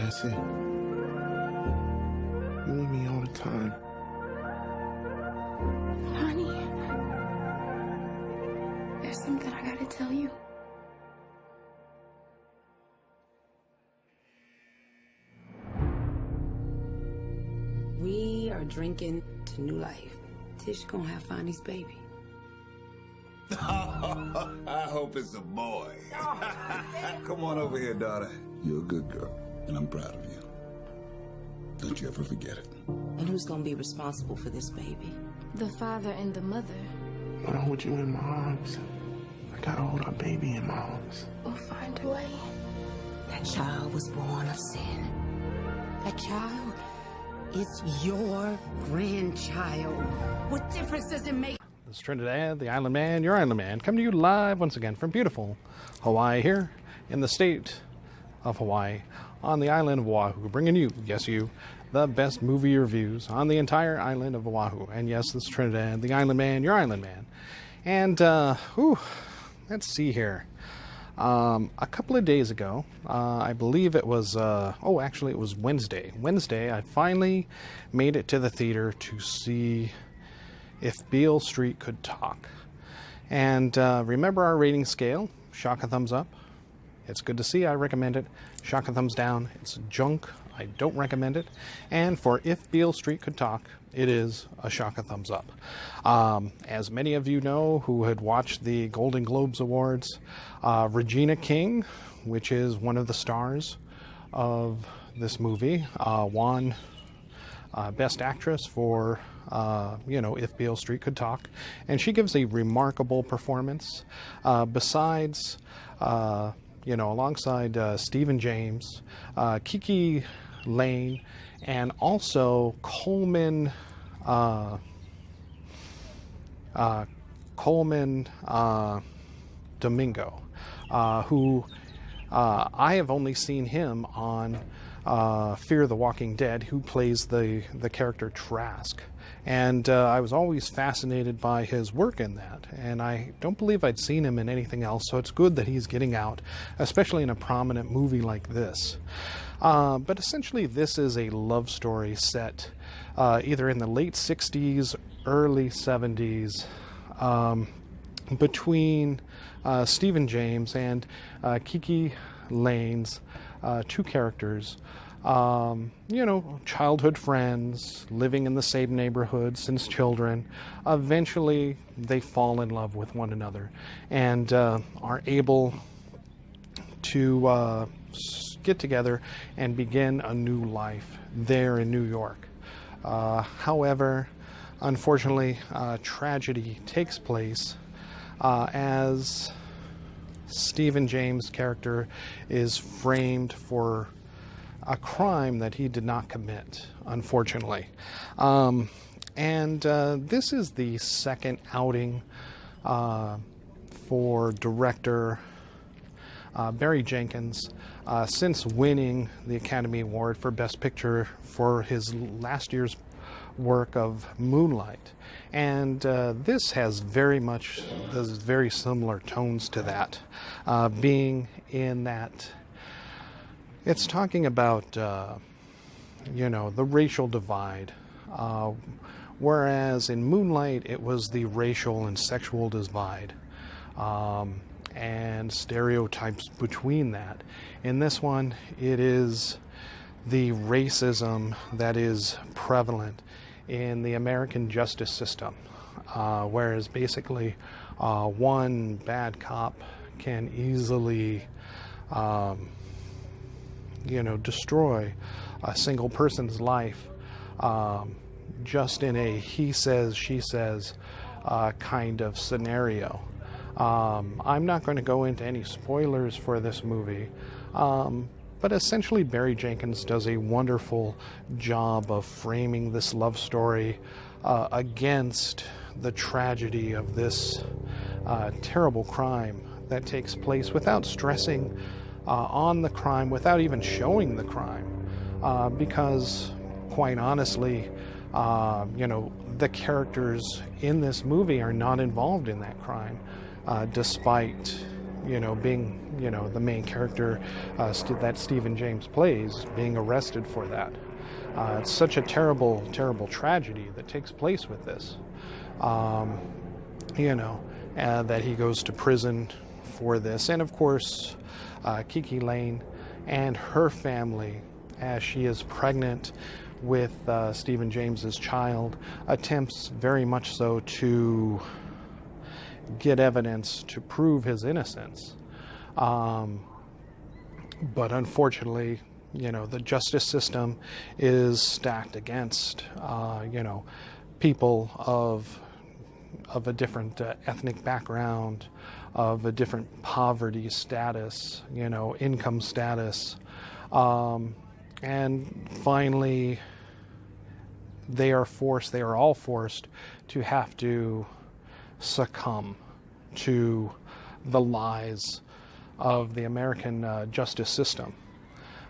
that's it. You and me all the time. Honey, there's something I gotta tell you. We are drinking to new life. Tish gonna have Fonny's baby. I hope it's a boy. Come on over here, daughter. You're a good girl, and I'm proud of you. Don't you ever forget it. And who's gonna be responsible for this baby? The father and the mother. When I hold you in my arms, I gotta hold our baby in my arms. We'll find a way. That child was born of sin. That child is your grandchild. What difference does it make? This is Trinidad the Island Man, your Island Man, coming to you live once again from beautiful Hawaii here in the state of Hawaii on the island of Oahu, bringing you, yes you, the best movie reviews on the entire island of Oahu. And yes, this is Trinidad the Island Man, your Island Man. And, let's see here. A couple of days ago, I believe it was, actually it was Wednesday. Wednesday, I finally made it to the theater to see If Beale Street Could Talk. And remember our rating scale, shock a thumbs up. It's good to see, I recommend it. Shock a thumbs down, it's junk, I don't recommend it. And for If Beale Street Could Talk, it is a shock a thumbs up. As many of you know who had watched the Golden Globes Awards, Regina King, which is one of the stars of this movie, won Best Actress for, If Beale Street Could Talk. And she gives a remarkable performance. Besides, alongside Stephen James, Kiki Lane, and also Coleman Domingo, who I have only seen him on Fear the Walking Dead, who plays the character Trask. And I was always fascinated by his work in that, and I don't believe I'd seen him in anything else, so it's good that he's getting out, especially in a prominent movie like this. But essentially this is a love story set either in the late 60s, early 70s, between Stephen James and Kiki Lane's two characters. Childhood friends, living in the same neighborhood since children. Eventually, they fall in love with one another and are able to get together and begin a new life there in New York. However, unfortunately, tragedy takes place as Stephen James' character is framed for a crime that he did not commit, unfortunately. This is the second outing for director Barry Jenkins since winning the Academy Award for Best Picture for his last year's work of Moonlight. And this has very similar tones to that, being in that it's talking about, the racial divide, whereas in Moonlight it was the racial and sexual divide, and stereotypes between that. In this one, it is the racism that is prevalent in the American justice system, whereas basically one bad cop can easily destroy a single person's life just in a he says, she says kind of scenario. I'm not going to go into any spoilers for this movie, but essentially Barry Jenkins does a wonderful job of framing this love story against the tragedy of this terrible crime that takes place without stressing on the crime, without even showing the crime, because quite honestly, the characters in this movie are not involved in that crime, despite being, the main character that Stephen James plays, being arrested for that. It's such a terrible, terrible tragedy that takes place with this. That he goes to prison for this. And of course, Kiki Lane and her family, as she is pregnant with Stephen James's child, attempts very much so to get evidence to prove his innocence. But unfortunately, the justice system is stacked against, people of a different ethnic background, of a different poverty status, income status. And finally, they are all forced to have to succumb to the lies of the American justice system.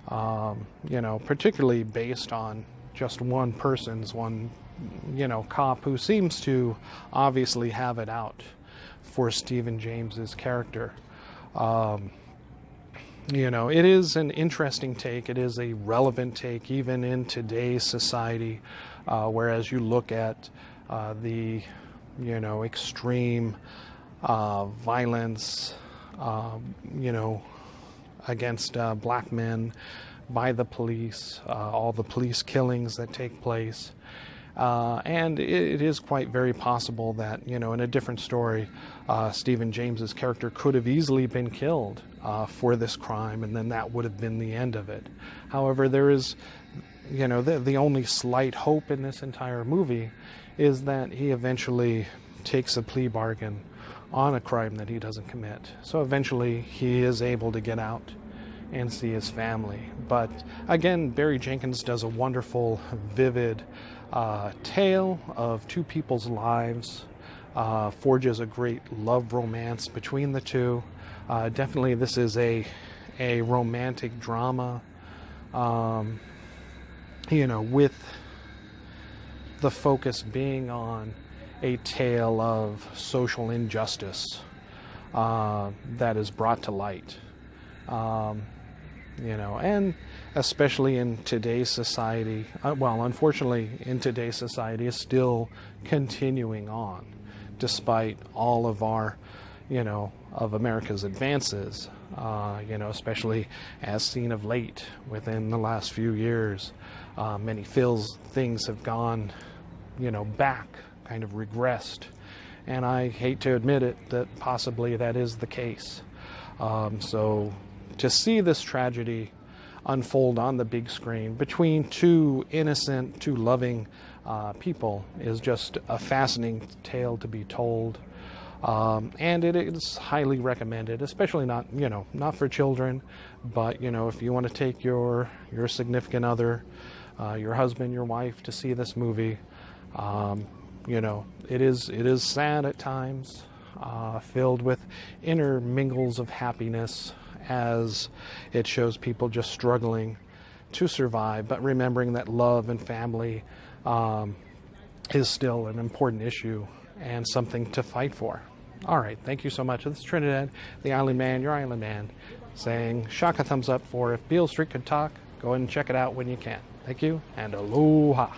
Particularly based on just one cop who seems to obviously have it out for Stephen James's character. It is an interesting take. It is a relevant take even in today's society, whereas you look at the extreme violence against black men by the police, all the police killings that take place. And it is quite very possible that, in a different story, Stephen James's character could have easily been killed for this crime, and then that would have been the end of it. However, there is, the only slight hope in this entire movie is that he eventually takes a plea bargain on a crime that he doesn't commit. So eventually he is able to get out and see his family. But again, Barry Jenkins does a wonderful, vivid tale of two people's lives, forges a great love romance between the two. Definitely this is a romantic drama, with the focus being on a tale of social injustice that is brought to light. And especially in today's society, unfortunately in today's society, is still continuing on, despite all of our, of America's advances, especially as seen of late within the last few years. Many things have gone, back, kind of regressed, and I hate to admit it, that possibly that is the case. So to see this tragedy unfold on the big screen between two innocent, two loving people is just a fascinating tale to be told. And it is highly recommended, especially not for children, but, if you want to take your significant other, your husband, your wife to see this movie. It is sad at times, filled with intermingles of happiness, as it shows people just struggling to survive, but remembering that love and family is still an important issue and something to fight for. All right, thank you so much. This is Trinidad the Island Man, your Island Man, saying shaka thumbs up for If Beale Street Could Talk. Go ahead and check it out when you can. Thank you, and aloha.